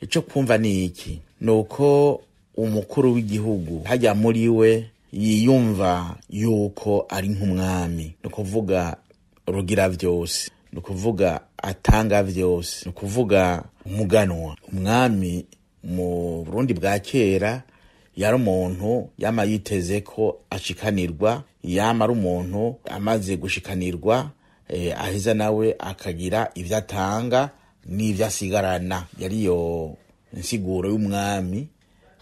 ico kumva ni iki nuko umukuru w'igihugu hajya muri we yiyumva yuko ari nk'umwami, no kuvuga rugira vyose, no kuvuga atanga vyose, no kuvuga umuganwa. Umwami mu Burundi bwa kera yari umuntu yama yiteze ko ashikanirwa, yama ari umuntu amaze gushikanirwa aheza nawe akagira ivyo atanga n'ivyo asigarana. Yariyo insiguro y'umwami.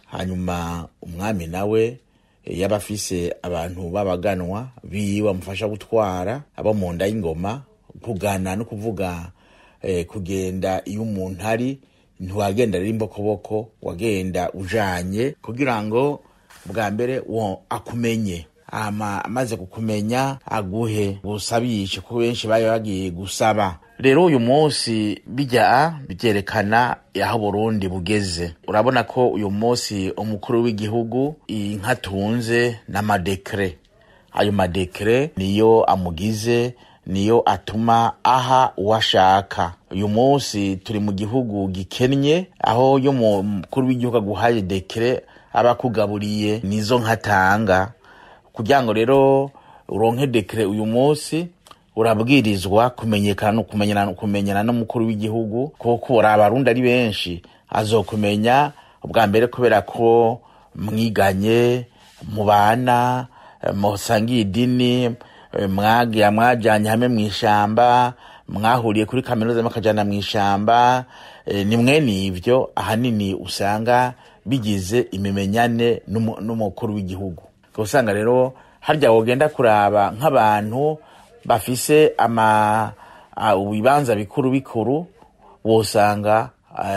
Hanyuma umwami nawe yaba afise abantu babaganwa biwe bamufasha gutwara abo mu nda y'ingoma. Kugana no kuvuga kugenda iyo umuntu ari ntiwagenda rero imbokoboko, wagenda ujanye kugira ngo bwa mbere akumenye, amaze kukumenya aguhe gusabishe, ko benshi bayo bagiye gusaba. Rero uyu munsi byerekana aho Burundi bugeze. Urabona ko uyu munsi umukuru w'igihugu inkatunze n'amadekre. Ayo madekre niyo amugize, niyo atuma aha uwashaka. Uyu munsi turi mu gihugu gikennye, aho yo mukuru w'igihugu aguhaye dekre abakugaburiye nizo nkatanga. Kugira ngo rero uronke dekre uyu munsi urabwirizwa kumenyana n'umukuru w'igihugu, kuko abarundi ari benshi azokumenya ubwa mbere kubera ko mwiganye, mubana, musangiye idini, mwajanye hamwe mw'ishamba, mwahuriye kuri kaminuza makajana mw'ishamba. Ni mwene ivyo ahanini usanga bigize imimenyane n'umukuru w'igihugu. Usanga rero harya wogenda kuraba nk'abantu bafise ibibanza bikuru wosanga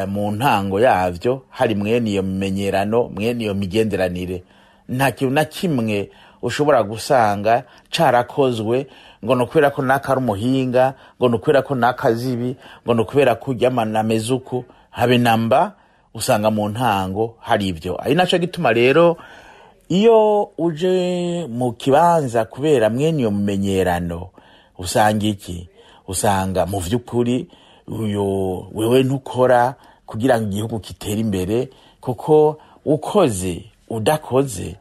mu ntango yavyo hari mwene iyo mimenyerano, mwene iyo migenderanire. Nta kintu na kimwe ushobora gusanga carakozwe ngo nokubera ko naka ari umuhinga, ngo nokubera ko naka zibi, ngo nokubera ko ujyamana mezuku, habe namba. Usanga mu ntango hari ivyo. Ari naco gituma rero iyo uje mu kibanza kubera mwene iyo mumenyerano, usanga iki? Usanga mu vy'ukuri uyo wewe ntukora kugira ngo igihugu kitere imbere, kuko ukoze udakoze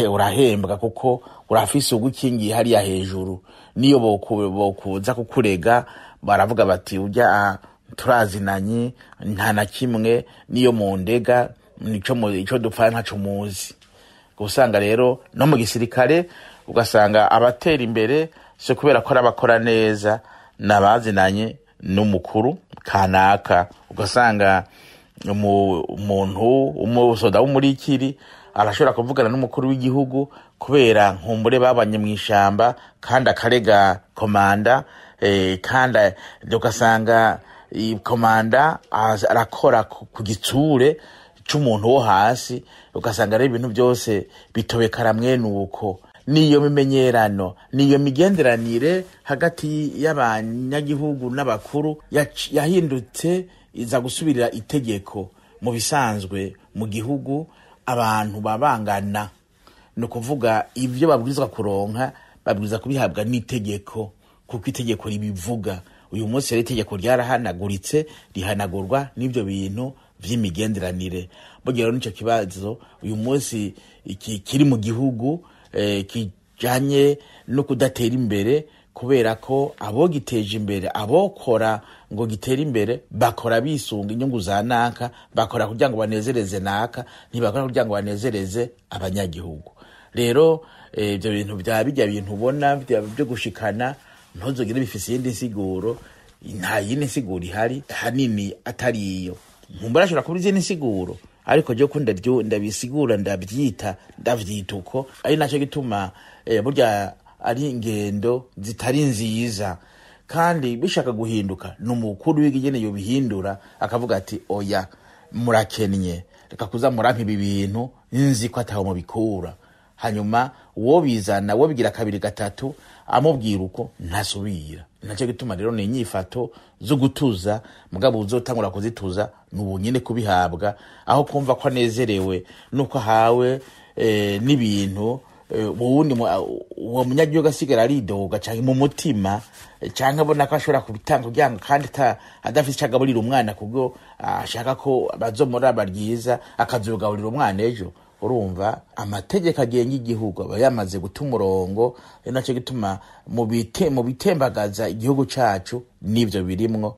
urahembwa, kuko urafise ugukingiye hariya hejuru. Niyo bokuza kukurega baravuga bati urya turazinanye nta na kimwe, niyo mu ndega ico dupfa ntaco muzi. Usanga rero no mu gisirikare ugasanga abatera imbere so kubera ko abakora neza nabazinanye n'umukuru kanaka. Ugasanga umuntu umusoda w'umurikiri arashobora kuvugana n'umukuru w'igihugu kubera nkumbure babanye mw'ishamba, kandi akarega komanda, kandi ugasanga komanda arakora ku gitsure c'umuntu wo hasi. Ugasanga rero ibintu byose bitobekara mwene uko. Niyo mimenyerano, niyo migenderanire hagati y'abanyagihugu n'abakuru yahindutse iza gusubirira itegeko. Mu bisanzwe mu gihugu abantu babangana, no kuvuga ivyo babwirizwa kuronka babwirizwa kubihabwa n'itegeko, kuko itegeko ribivuga. Uyu munsi rero itegeko ryarahanaguritse, rihanagurwa n'ivyo bintu vy'imigenderanire. Bogero nico kibazo uyu munsi kiri mu gihugu kijanye no kudatera imbere, kubera ko abo giteje imbere, abokora ngo gitera imbere bakora bisunga inyungu za naka, bakora kugira ngo banezereze naka, ntibakora kugira ngo banezereze abanyagihugu. Rero ibyo bintu bijya bintu ubona byo gushikana ntuzogire bifise yindi nsiguro. Nta yindi nsiguro ihari hanini atari iyo. Nkumbura ashobora kuba izindi nsiguro, ariko je kunda ndabisigura ndavyita uko. Ari naco gituma burya ari ingendo zitari nziza, kandi bishaka guhinduka n'umukuru w'igene yo bihindura, akavuga ati oya murakennye, reka kuza murampa ibi bintu nzi ko ataho mu bikura. Hanyuma uwo bizana wo bigira kabiri gatatu amubwira uko ntasubira. Naco gituma rero ni inyifato zo gutuza, mugabo uzotangura kuzituza n'ubunyene kubihabwa, aho kumva ko anezerewe nuko hawe n'ibintu ubundi uwo munyagihugu asigara aridoga canke mu mutima canke abona ko ashobora kubitanga kugira ngo kandi adafise ico agaburira umwana kubwo ashaka ko bazomuraba ryiza akazogaburira umwana ejo. Urumva amategeko agenga igihugu aba yamaze guta umurongo, naco gituma mu bitembagaza igihugu cacu n'ivyo birimwo.